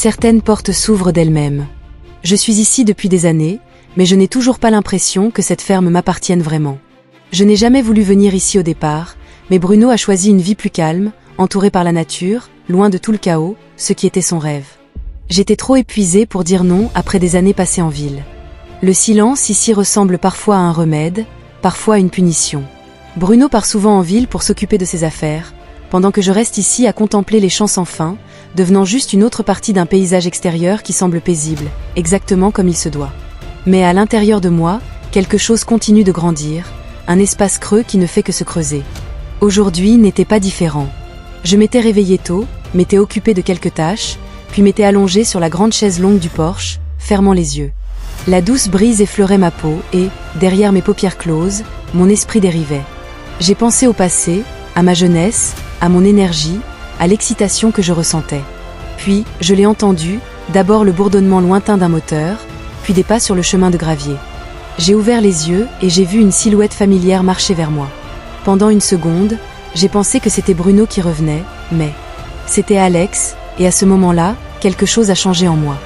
Certaines portes s'ouvrent d'elles-mêmes. Je suis ici depuis des années, mais je n'ai toujours pas l'impression que cette ferme m'appartienne vraiment. Je n'ai jamais voulu venir ici au départ, mais Bruno a choisi une vie plus calme, entourée par la nature, loin de tout le chaos, ce qui était son rêve. J'étais trop épuisée pour dire non après des années passées en ville. Le silence ici ressemble parfois à un remède, parfois à une punition. Bruno part souvent en ville pour s'occuper de ses affaires, pendant que je reste ici à contempler les champs sans fin, devenant juste une autre partie d'un paysage extérieur qui semble paisible, exactement comme il se doit. Mais à l'intérieur de moi, quelque chose continue de grandir, un espace creux qui ne fait que se creuser. Aujourd'hui n'était pas différent. Je m'étais réveillée tôt, m'étais occupée de quelques tâches, puis m'étais allongée sur la grande chaise longue du porche, fermant les yeux. La douce brise effleurait ma peau et, derrière mes paupières closes, mon esprit dérivait. J'ai pensé au passé, à ma jeunesse, à mon énergie, à l'excitation que je ressentais. Puis, je l'ai entendu, d'abord le bourdonnement lointain d'un moteur, puis des pas sur le chemin de gravier. J'ai ouvert les yeux et j'ai vu une silhouette familière marcher vers moi. Pendant une seconde, j'ai pensé que c'était Bruno qui revenait, mais c'était Alex, et à ce moment-là, quelque chose a changé en moi.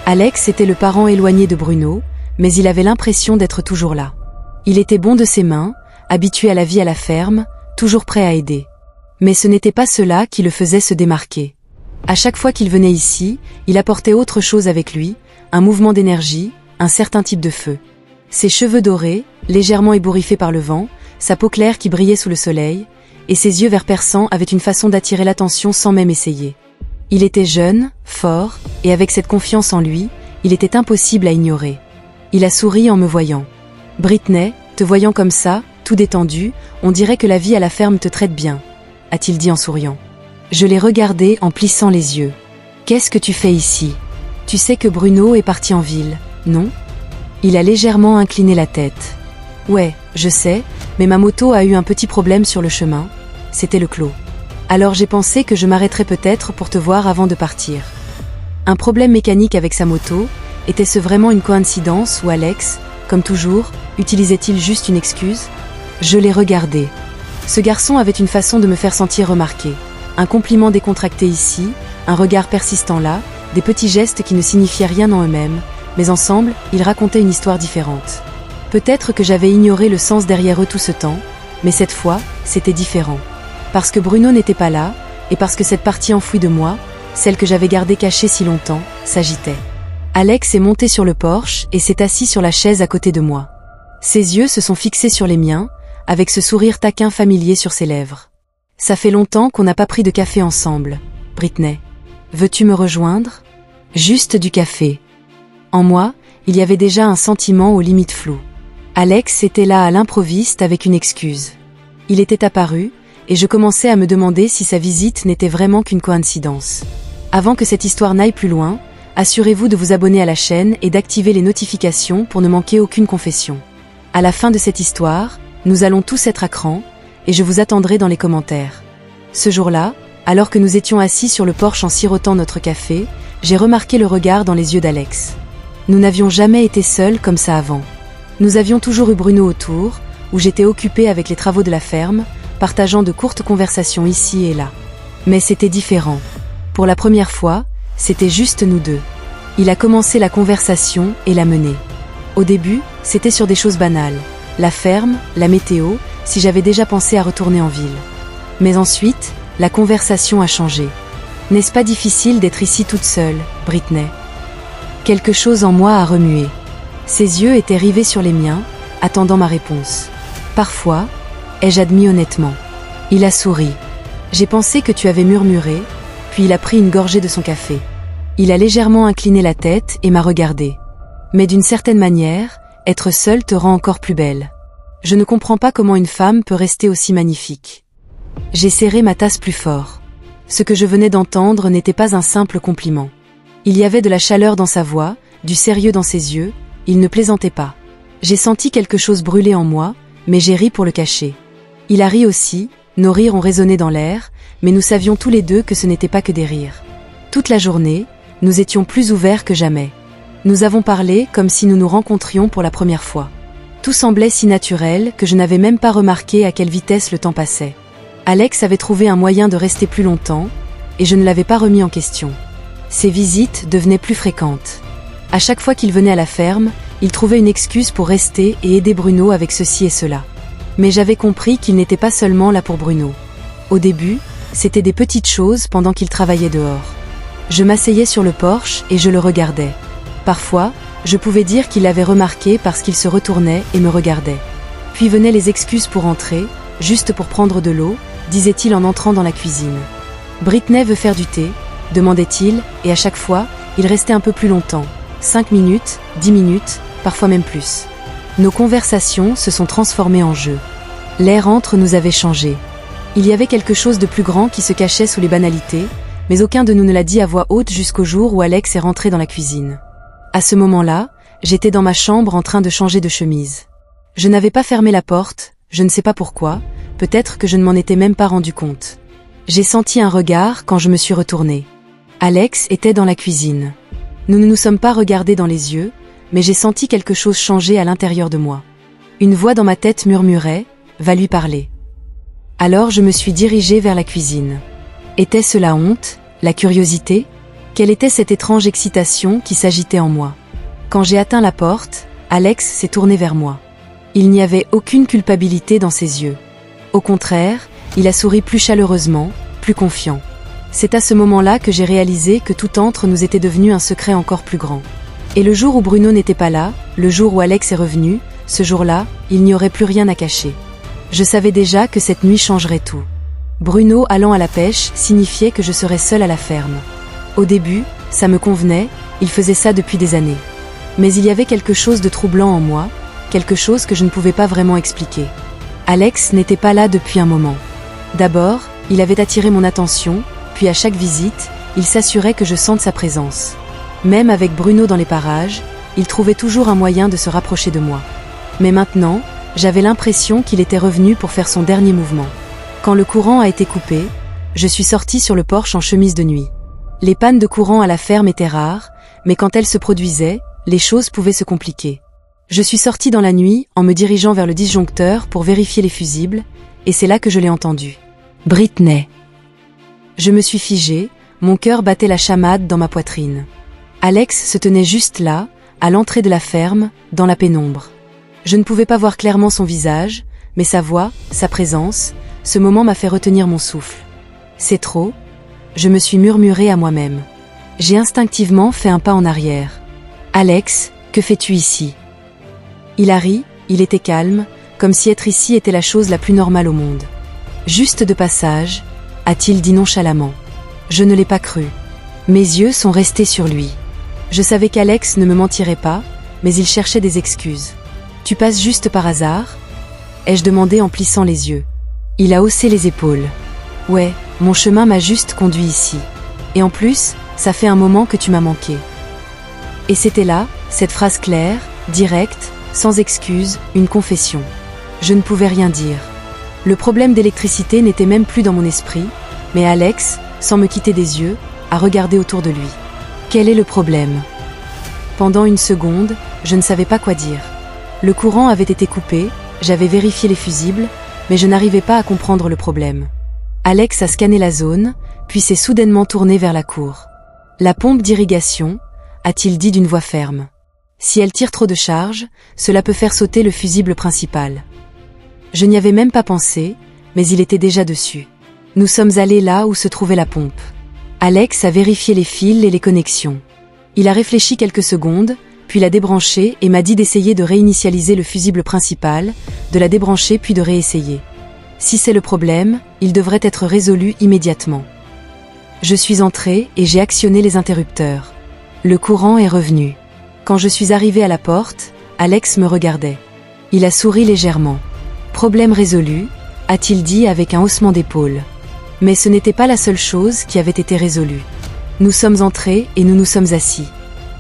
Alex était le parent éloigné de Bruno, mais il avait l'impression d'être toujours là. Il était bon de ses mains, habitué à la vie à la ferme, toujours prêt à aider. Mais ce n'était pas cela qui le faisait se démarquer. À chaque fois qu'il venait ici, il apportait autre chose avec lui, un mouvement d'énergie, un certain type de feu. Ses cheveux dorés, légèrement ébouriffés par le vent, sa peau claire qui brillait sous le soleil, et ses yeux vert perçants avaient une façon d'attirer l'attention sans même essayer. Il était jeune, fort, et avec cette confiance en lui, il était impossible à ignorer. Il a souri en me voyant. « Britney, te voyant comme ça, tout détendu, on dirait que la vie à la ferme te traite bien, » a-t-il dit en souriant. Je l'ai regardé en plissant les yeux. « Qu'est-ce que tu fais ici ? Tu sais que Bruno est parti en ville, non ?» Il a légèrement incliné la tête. « Ouais, je sais, mais ma moto a eu un petit problème sur le chemin. C'était le clos. Alors j'ai pensé que je m'arrêterais peut-être pour te voir avant de partir. » Un problème mécanique avec sa moto, était-ce vraiment une coïncidence ou Alex, comme toujours, utilisait-il juste une excuse ? Je l'ai regardé. Ce garçon avait une façon de me faire sentir remarqué. Un compliment décontracté ici, un regard persistant là, des petits gestes qui ne signifiaient rien en eux-mêmes, mais ensemble, ils racontaient une histoire différente. Peut-être que j'avais ignoré le sens derrière eux tout ce temps, mais cette fois, c'était différent. Parce que Bruno n'était pas là, et parce que cette partie enfouie de moi, celle que j'avais gardée cachée si longtemps, s'agitait. Alex est monté sur le porche et s'est assis sur la chaise à côté de moi. Ses yeux se sont fixés sur les miens, avec ce sourire taquin familier sur ses lèvres. « Ça fait longtemps qu'on n'a pas pris de café ensemble, Britney. Veux-tu me rejoindre ? Juste du café. » En moi, il y avait déjà un sentiment aux limites floues. Alex était là à l'improviste avec une excuse. Il était apparu, et je commençais à me demander si sa visite n'était vraiment qu'une coïncidence. Avant que cette histoire n'aille plus loin, assurez-vous de vous abonner à la chaîne et d'activer les notifications pour ne manquer aucune confession. À la fin de cette histoire, nous allons tous être à cran, et je vous attendrai dans les commentaires. Ce jour-là, alors que nous étions assis sur le porche en sirotant notre café, j'ai remarqué le regard dans les yeux d'Alex. Nous n'avions jamais été seuls comme ça avant. Nous avions toujours eu Bruno autour, où j'étais occupée avec les travaux de la ferme, partageant de courtes conversations ici et là. Mais c'était différent. Pour la première fois, c'était juste nous deux. Il a commencé la conversation et l'a menée. Au début, c'était sur des choses banales. La ferme, la météo, si j'avais déjà pensé à retourner en ville. Mais ensuite, la conversation a changé. N'est-ce pas difficile d'être ici toute seule, Britney ? Quelque chose en moi a remué. Ses yeux étaient rivés sur les miens, attendant ma réponse. Parfois, ai-je admis honnêtement. Il a souri. J'ai pensé que tu avais murmuré, puis il a pris une gorgée de son café. Il a légèrement incliné la tête et m'a regardé. Mais d'une certaine manière, être seule te rend encore plus belle. Je ne comprends pas comment une femme peut rester aussi magnifique. J'ai serré ma tasse plus fort. Ce que je venais d'entendre n'était pas un simple compliment. Il y avait de la chaleur dans sa voix, du sérieux dans ses yeux, il ne plaisantait pas. J'ai senti quelque chose brûler en moi, mais j'ai ri pour le cacher. Il a ri aussi, nos rires ont résonné dans l'air, mais nous savions tous les deux que ce n'était pas que des rires. Toute la journée, nous étions plus ouverts que jamais. Nous avons parlé comme si nous nous rencontrions pour la première fois. Tout semblait si naturel que je n'avais même pas remarqué à quelle vitesse le temps passait. Alex avait trouvé un moyen de rester plus longtemps, et je ne l'avais pas remis en question. Ses visites devenaient plus fréquentes. À chaque fois qu'il venait à la ferme, il trouvait une excuse pour rester et aider Bruno avec ceci et cela. Mais j'avais compris qu'il n'était pas seulement là pour Bruno. Au début, c'était des petites choses pendant qu'il travaillait dehors. Je m'asseyais sur le porche et je le regardais. Parfois, je pouvais dire qu'il l'avait remarqué parce qu'il se retournait et me regardait. Puis venaient les excuses pour entrer, juste pour prendre de l'eau, disait-il en entrant dans la cuisine. Britney veut faire du thé, demandait-il, et à chaque fois, il restait un peu plus longtemps. 5 minutes, 10 minutes, parfois même plus. Nos conversations se sont transformées en jeux. L'air entre nous avait changé. Il y avait quelque chose de plus grand qui se cachait sous les banalités, mais aucun de nous ne l'a dit à voix haute jusqu'au jour où Alex est rentré dans la cuisine. À ce moment-là, j'étais dans ma chambre en train de changer de chemise. Je n'avais pas fermé la porte, je ne sais pas pourquoi, peut-être que je ne m'en étais même pas rendu compte. J'ai senti un regard quand je me suis retournée. Alex était dans la cuisine. Nous ne nous sommes pas regardés dans les yeux, mais j'ai senti quelque chose changer à l'intérieur de moi. Une voix dans ma tête murmurait « Va lui parler ». Alors je me suis dirigée vers la cuisine. Était-ce la honte, la curiosité? Quelle était cette étrange excitation qui s'agitait en moi? Quand j'ai atteint la porte, Alex s'est tourné vers moi. Il n'y avait aucune culpabilité dans ses yeux. Au contraire, il a souri plus chaleureusement, plus confiant. C'est à ce moment-là que j'ai réalisé que tout entre nous était devenu un secret encore plus grand. Et le jour où Bruno n'était pas là, le jour où Alex est revenu, ce jour-là, il n'y aurait plus rien à cacher. Je savais déjà que cette nuit changerait tout. Bruno allant à la pêche signifiait que je serais seule à la ferme. Au début, ça me convenait, il faisait ça depuis des années. Mais il y avait quelque chose de troublant en moi, quelque chose que je ne pouvais pas vraiment expliquer. Alex n'était pas là depuis un moment. D'abord, il avait attiré mon attention, puis à chaque visite, il s'assurait que je sente sa présence. Même avec Bruno dans les parages, il trouvait toujours un moyen de se rapprocher de moi. Mais maintenant, j'avais l'impression qu'il était revenu pour faire son dernier mouvement. Quand le courant a été coupé, je suis sortie sur le porche en chemise de nuit. Les pannes de courant à la ferme étaient rares, mais quand elles se produisaient, les choses pouvaient se compliquer. Je suis sortie dans la nuit en me dirigeant vers le disjoncteur pour vérifier les fusibles, et c'est là que je l'ai entendu. Britney. Je me suis figée, mon cœur battait la chamade dans ma poitrine. Alex se tenait juste là, à l'entrée de la ferme, dans la pénombre. Je ne pouvais pas voir clairement son visage, mais sa voix, sa présence, ce moment m'a fait retenir mon souffle. C'est trop, je me suis murmuré à moi-même. J'ai instinctivement fait un pas en arrière. Alex, que fais-tu ici? Il a ri, il était calme, comme si être ici était la chose la plus normale au monde. Juste de passage, a-t-il dit nonchalamment. Je ne l'ai pas cru. Mes yeux sont restés sur lui. Je savais qu'Alex ne me mentirait pas, mais il cherchait des excuses. Tu passes juste par hasard? Ai-je demandé en plissant les yeux. Il a haussé les épaules. Ouais, mon chemin m'a juste conduit ici. Et en plus, ça fait un moment que tu m'as manqué. Et c'était là, cette phrase claire, directe, sans excuse, une confession. Je ne pouvais rien dire. Le problème d'électricité n'était même plus dans mon esprit, mais Alex, sans me quitter des yeux, a regardé autour de lui. Quel est le problème? Pendant une seconde, je ne savais pas quoi dire. Le courant avait été coupé, j'avais vérifié les fusibles, mais je n'arrivais pas à comprendre le problème. Alex a scanné la zone, puis s'est soudainement tourné vers la cour. La pompe d'irrigation, a-t-il dit d'une voix ferme. Si elle tire trop de charge, cela peut faire sauter le fusible principal. Je n'y avais même pas pensé, mais il était déjà dessus. Nous sommes allés là où se trouvait la pompe. Alex a vérifié les fils et les connexions. Il a réfléchi quelques secondes, puis l'a débranché et m'a dit d'essayer de réinitialiser le fusible principal, de la débrancher puis de réessayer. Si c'est le problème, il devrait être résolu immédiatement. Je suis entrée et j'ai actionné les interrupteurs. Le courant est revenu. Quand je suis arrivée à la porte, Alex me regardait. Il a souri légèrement. Problème résolu, a-t-il dit avec un haussement d'épaule. Mais ce n'était pas la seule chose qui avait été résolue. Nous sommes entrés et nous nous sommes assis.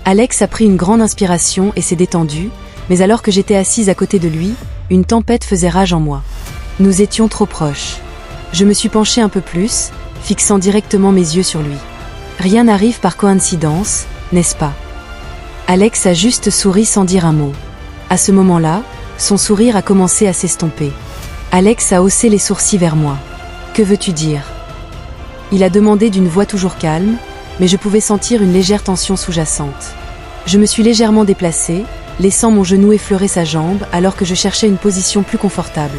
Alex a pris une grande inspiration et s'est détendu, mais alors que j'étais assise à côté de lui, une tempête faisait rage en moi. Nous étions trop proches. Je me suis penchée un peu plus, fixant directement mes yeux sur lui. Rien n'arrive par coïncidence, n'est-ce pas? Alex a juste souri sans dire un mot. À ce moment-là, son sourire a commencé à s'estomper. Alex a haussé les sourcils vers moi. Que veux-tu dire? Il a demandé d'une voix toujours calme, mais je pouvais sentir une légère tension sous-jacente. Je me suis légèrement déplacée, laissant mon genou effleurer sa jambe alors que je cherchais une position plus confortable.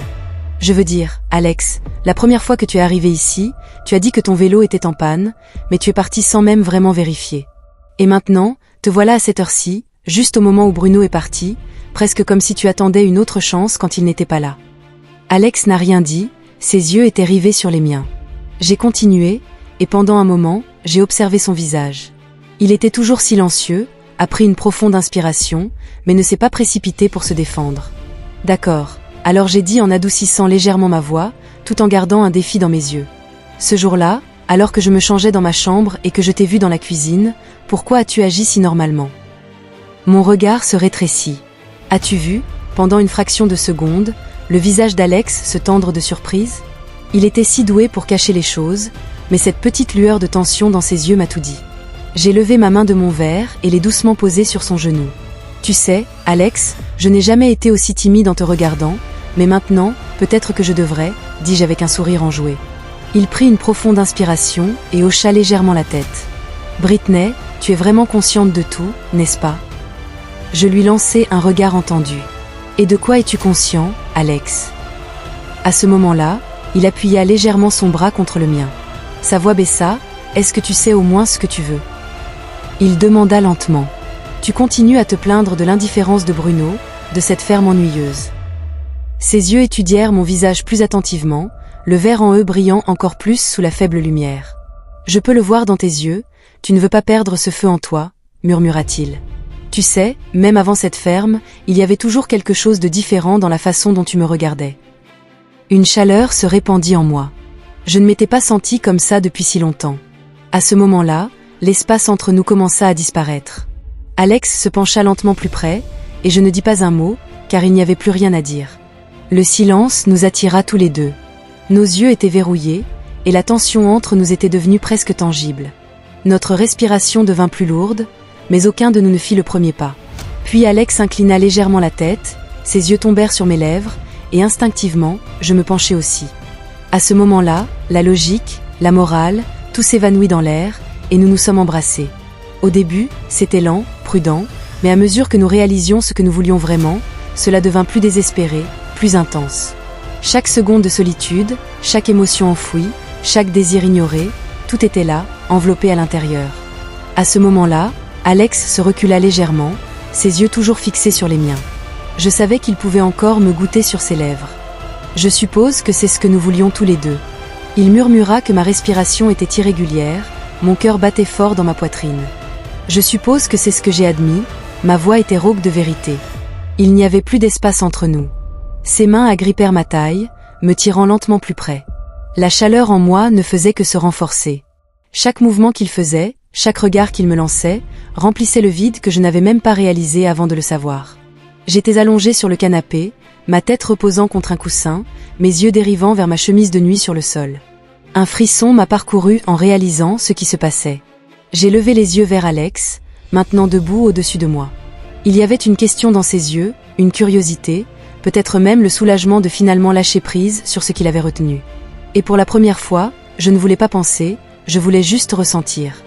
Je veux dire, Alex, la première fois que tu es arrivé ici, tu as dit que ton vélo était en panne, mais tu es parti sans même vraiment vérifier. Et maintenant, te voilà à cette heure-ci, juste au moment où Bruno est parti, presque comme si tu attendais une autre chance quand il n'était pas là. Alex n'a rien dit, ses yeux étaient rivés sur les miens. J'ai continué, et pendant un moment, j'ai observé son visage. Il était toujours silencieux, a pris une profonde inspiration, mais ne s'est pas précipité pour se défendre. D'accord, alors j'ai dit en adoucissant légèrement ma voix, tout en gardant un défi dans mes yeux. Ce jour-là, alors que je me changeais dans ma chambre et que je t'ai vu dans la cuisine, pourquoi as-tu agi si normalement ? Mon regard se rétrécit. As-tu vu, pendant une fraction de seconde, le visage d'Alex se tendre de surprise ? Il était si doué pour cacher les choses, mais cette petite lueur de tension dans ses yeux m'a tout dit. J'ai levé ma main de mon verre et l'ai doucement posée sur son genou. Tu sais, Alex, je n'ai jamais été aussi timide en te regardant, mais maintenant, peut-être que je devrais, dis-je avec un sourire enjoué. Il prit une profonde inspiration et hocha légèrement la tête. Britney, tu es vraiment consciente de tout, n'est-ce pas ? Je lui lançai un regard entendu. Et de quoi es-tu conscient, Alex ? À ce moment-là, il appuya légèrement son bras contre le mien. Sa voix baissa, est-ce que tu sais au moins ce que tu veux ? Il demanda lentement. Tu continues à te plaindre de l'indifférence de Bruno, de cette ferme ennuyeuse. Ses yeux étudièrent mon visage plus attentivement, le vert en eux brillant encore plus sous la faible lumière. Je peux le voir dans tes yeux, tu ne veux pas perdre ce feu en toi, murmura-t-il. Tu sais, même avant cette ferme, il y avait toujours quelque chose de différent dans la façon dont tu me regardais. Une chaleur se répandit en moi. Je ne m'étais pas sentie comme ça depuis si longtemps. À ce moment-là, l'espace entre nous commença à disparaître. Alex se pencha lentement plus près, et je ne dis pas un mot, car il n'y avait plus rien à dire. Le silence nous attira tous les deux. Nos yeux étaient verrouillés, et la tension entre nous était devenue presque tangible. Notre respiration devint plus lourde, mais aucun de nous ne fit le premier pas. Puis Alex inclina légèrement la tête, ses yeux tombèrent sur mes lèvres, et instinctivement, je me penchai aussi. À ce moment-là, la logique, la morale, tout s'évanouit dans l'air, et nous nous sommes embrassés. Au début, c'était lent, prudent, mais à mesure que nous réalisions ce que nous voulions vraiment, cela devint plus désespéré, plus intense. Chaque seconde de solitude, chaque émotion enfouie, chaque désir ignoré, tout était là, enveloppé à l'intérieur. À ce moment-là, Alex se recula légèrement, ses yeux toujours fixés sur les miens. Je savais qu'il pouvait encore me goûter sur ses lèvres. Je suppose que c'est ce que nous voulions tous les deux. Il murmura que ma respiration était irrégulière, mon cœur battait fort dans ma poitrine. Je suppose que c'est ce que j'ai admis, ma voix était rauque de vérité. Il n'y avait plus d'espace entre nous. Ses mains agrippèrent ma taille, me tirant lentement plus près. La chaleur en moi ne faisait que se renforcer. Chaque mouvement qu'il faisait, chaque regard qu'il me lançait, remplissait le vide que je n'avais même pas réalisé avant de le savoir. J'étais allongée sur le canapé, ma tête reposant contre un coussin, mes yeux dérivant vers ma chemise de nuit sur le sol. Un frisson m'a parcouru en réalisant ce qui se passait. J'ai levé les yeux vers Alex, maintenant debout au-dessus de moi. Il y avait une question dans ses yeux, une curiosité, peut-être même le soulagement de finalement lâcher prise sur ce qu'il avait retenu. Et pour la première fois, je ne voulais pas penser, je voulais juste ressentir.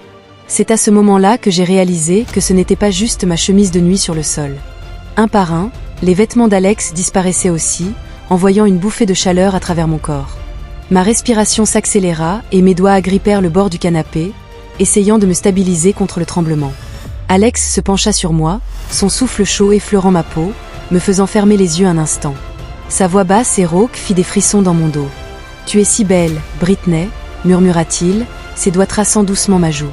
C'est à ce moment-là que j'ai réalisé que ce n'était pas juste ma chemise de nuit sur le sol. Un par un, les vêtements d'Alex disparaissaient aussi, envoyant une bouffée de chaleur à travers mon corps. Ma respiration s'accéléra et mes doigts agrippèrent le bord du canapé, essayant de me stabiliser contre le tremblement. Alex se pencha sur moi, son souffle chaud effleurant ma peau, me faisant fermer les yeux un instant. Sa voix basse et rauque fit des frissons dans mon dos. « Tu es si belle, Britney », murmura-t-il, ses doigts traçant doucement ma joue.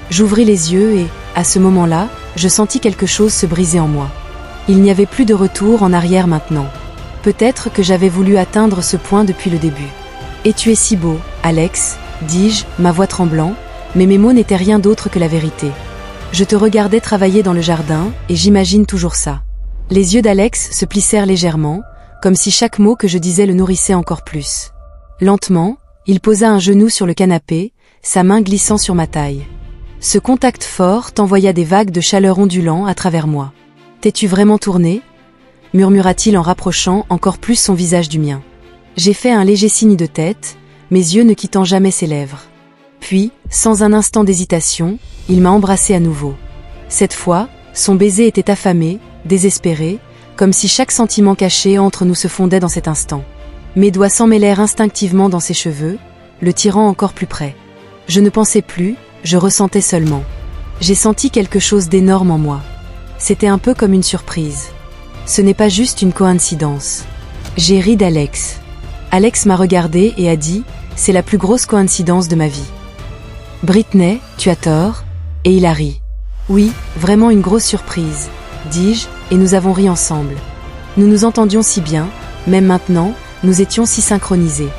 J'ouvris les yeux et, à ce moment-là, je sentis quelque chose se briser en moi. Il n'y avait plus de retour en arrière maintenant. Peut-être que j'avais voulu atteindre ce point depuis le début. « Et tu es si beau, Alex », dis-je, ma voix tremblant, mais mes mots n'étaient rien d'autre que la vérité. Je te regardais travailler dans le jardin, et j'imagine toujours ça. Les yeux d'Alex se plissèrent légèrement, comme si chaque mot que je disais le nourrissait encore plus. Lentement, il posa un genou sur le canapé, sa main glissant sur ma taille. Ce contact fort t'envoya des vagues de chaleur ondulant à travers moi. « T'es-tu vraiment tourné ?» murmura-t-il en rapprochant encore plus son visage du mien. J'ai fait un léger signe de tête, mes yeux ne quittant jamais ses lèvres. Puis, sans un instant d'hésitation, il m'a embrassé à nouveau. Cette fois, son baiser était affamé, désespéré, comme si chaque sentiment caché entre nous se fondait dans cet instant. Mes doigts s'emmêlèrent instinctivement dans ses cheveux, le tirant encore plus près. Je ne pensais plus, je ressentais seulement. J'ai senti quelque chose d'énorme en moi. C'était un peu comme une surprise. Ce n'est pas juste une coïncidence. J'ai ri d'Alex. Alex m'a regardé et a dit « C'est la plus grosse coïncidence de ma vie ». « Britney, tu as tort », et il a ri. « Oui, vraiment une grosse surprise », dis-je, et nous avons ri ensemble. Nous nous entendions si bien, même maintenant, nous étions si synchronisés.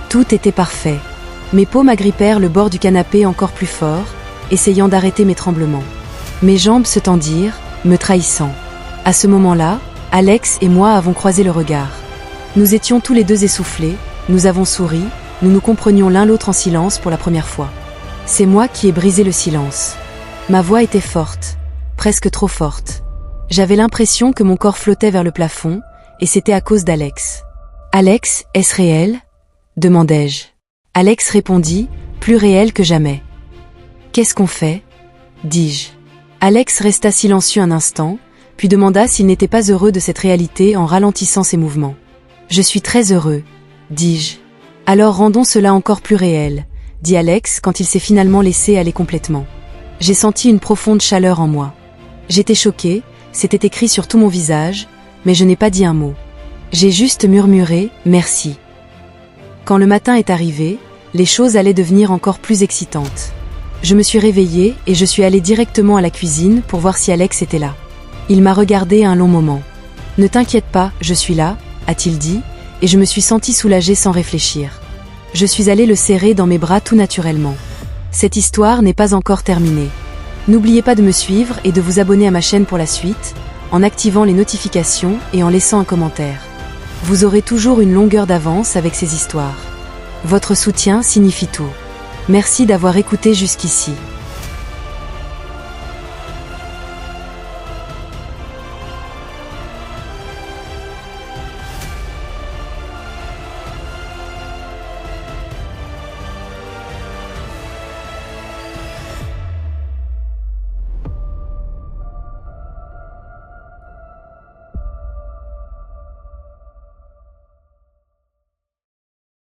Tout était parfait. Mes paumes agrippèrent le bord du canapé encore plus fort, essayant d'arrêter mes tremblements. Mes jambes se tendirent, me trahissant. À ce moment-là, Alex et moi avons croisé le regard. Nous étions tous les deux essoufflés, nous avons souri, nous nous comprenions l'un l'autre en silence pour la première fois. C'est moi qui ai brisé le silence. Ma voix était forte, presque trop forte. J'avais l'impression que mon corps flottait vers le plafond, et c'était à cause d'Alex. « Alex, est-ce réel ?» demandai-je. Alex répondit, plus réel que jamais. « Qu'est-ce qu'on fait ?» dis-je. Alex resta silencieux un instant, puis demanda s'il n'était pas heureux de cette réalité en ralentissant ses mouvements. « Je suis très heureux, dis-je. Alors rendons cela encore plus réel, dit Alex quand il s'est finalement laissé aller complètement. J'ai senti une profonde chaleur en moi. J'étais choquée, c'était écrit sur tout mon visage, mais je n'ai pas dit un mot. J'ai juste murmuré « merci ». Quand le matin est arrivé, les choses allaient devenir encore plus excitantes. Je me suis réveillée et je suis allée directement à la cuisine pour voir si Alex était là. Il m'a regardée un long moment. « Ne t'inquiète pas, je suis là », a-t-il dit, et je me suis sentie soulagée sans réfléchir. Je suis allée le serrer dans mes bras tout naturellement. Cette histoire n'est pas encore terminée. N'oubliez pas de me suivre et de vous abonner à ma chaîne pour la suite, en activant les notifications et en laissant un commentaire. Vous aurez toujours une longueur d'avance avec ces histoires. Votre soutien signifie tout. Merci d'avoir écouté jusqu'ici.